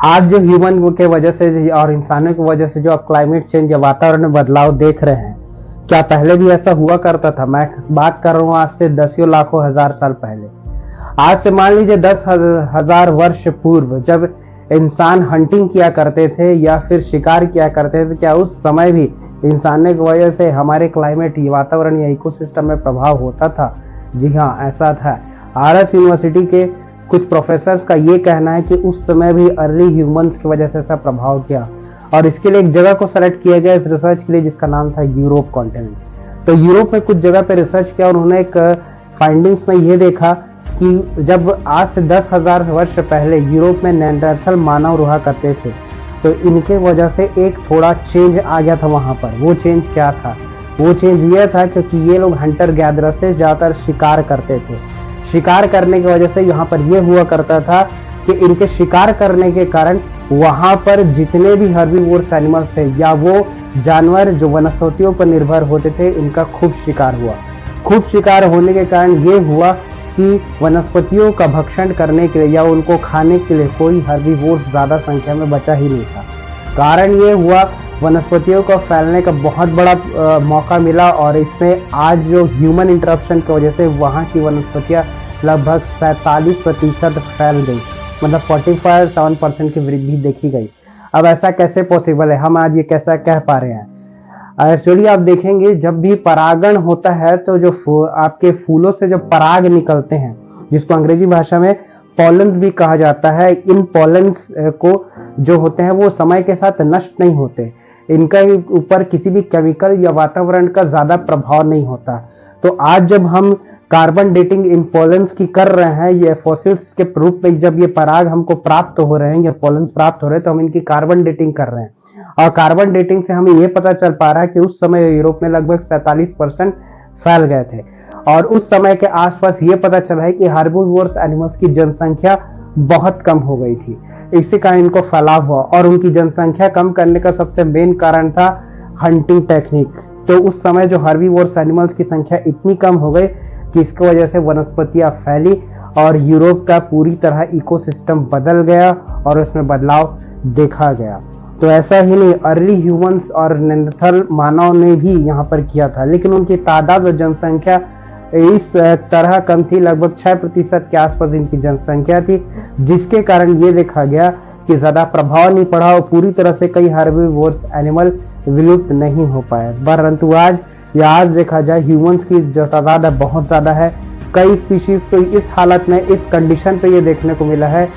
आज जो ह्यूमन के वजह से और इंसानों की वजह से जो आप क्लाइमेट चेंज या वातावरण में बदलाव देख रहे हैं, क्या पहले भी ऐसा हुआ करता था? मैं बात कर रहा हूँ आज से दसियों लाखों हजार साल पहले। आज से मान लीजिए 10,000 वर्ष पूर्व जब इंसान हंटिंग किया करते थे या फिर शिकार किया करते थे, क्या उस समय भी इंसानों की वजह से हमारे क्लाइमेट वातावरण या इकोसिस्टम में प्रभाव होता था? जी हाँ, ऐसा था। आरएस यूनिवर्सिटी के कुछ प्रोफेसर्स का ये कहना है कि उस समय भी अर्ली ह्यूमंस की वजह से ऐसा प्रभाव किया, और इसके लिए एक जगह को सेलेक्ट किया गया इस रिसर्च के लिए जिसका नाम था यूरोप कॉन्टिनेंट। तो यूरोप में कुछ जगह पे रिसर्च किया और उन्होंने एक फाइंडिंग्स में ये देखा कि जब आज से 10,000 वर्ष पहले यूरोप में नेanderथल मानव रहा करते थे, तो इनके वजह से एक थोड़ा चेंज आ गया था वहां पर। वो चेंज क्या था? वो चेंज ये था क्योंकि ये लोग हंटर गैदरर से ज्यादातर शिकार करते थे। शिकार करने की वजह से यहाँ पर यह हुआ करता था कि इनके शिकार करने के कारण वहां पर जितने भी हर्बीवोरस एनिमल्स थे या वो जानवर जो वनस्पतियों पर निर्भर होते थे, इनका खूब शिकार हुआ। खूब शिकार होने के कारण ये हुआ कि वनस्पतियों का भक्षण करने के लिए या उनको खाने के लिए कोई हर्बीवोरस ज्यादा संख्या में बचा ही नहीं था। कारण ये हुआ वनस्पतियों को फैलने का बहुत बड़ा मौका मिला, और इसमें आज जो ह्यूमन इंटरप्शन की वजह से वहाँ की वनस्पतियाँ लगभग 47% फैल गई, मतलब 47% की वृद्धि देखी गई। अब ऐसा कैसे पॉसिबल है? हम आज ये कैसा कह पा रहे हैं? एक्चुअली आप देखेंगे जब भी परागण होता है तो जो आपके फूलों से जब पराग निकलते हैं, जिसको अंग्रेजी भाषा में पॉलन्स भी कहा जाता है, इन पॉलन्स को जो होते हैं वो समय के साथ नष्ट नहीं होते, इनका ऊपर किसी भी केमिकल या वातावरण का ज्यादा प्रभाव नहीं होता। तो आज जब हम कार्बन डेटिंग इन पॉलन्स की कर रहे हैं, ये फॉसिल्स के रूप में जब ये पराग हमको प्राप्त हो रहे हैं या पॉलन्स प्राप्त हो रहे हैं, तो हम इनकी कार्बन डेटिंग कर रहे हैं। और कार्बन डेटिंग से हमें ये पता चल पा रहा है कि उस समय यूरोप में लगभग 47% फैल गए थे, और उस समय के आसपास ये पता चला है कि हर्बीवोरस एनिमल्स की जनसंख्या बहुत कम हो गई थी। इसी कारण इनको फैलाव हुआ, और उनकी जनसंख्या कम करने का सबसे मेन कारण था हंटिंग टेक्निक। तो उस समय जो हर्बीवोरस एनिमल्स की संख्या इतनी कम हो गई कि इसकी वजह से वनस्पतियां फैली और यूरोप का पूरी तरह इकोसिस्टम बदल गया और उसमें बदलाव देखा गया। तो ऐसा ही नहीं, अर्ली ह्यूमंस और नेanderथल मानव ने भी यहाँ पर किया था, लेकिन उनकी तादाद और जनसंख्या इस तरह कम थी, लगभग 6% के आसपास इनकी जनसंख्या थी, जिसके कारण ये देखा गया कि ज्यादा प्रभाव नहीं पड़ा और पूरी तरह से कई हर्बीवोरस एनिमल विलुप्त नहीं हो पाए। परंतु आज देखा जाए ह्यूमंस की जो तादाद है बहुत ज्यादा है। कई स्पीशीज तो इस हालत में, इस कंडीशन पे ये देखने को मिला है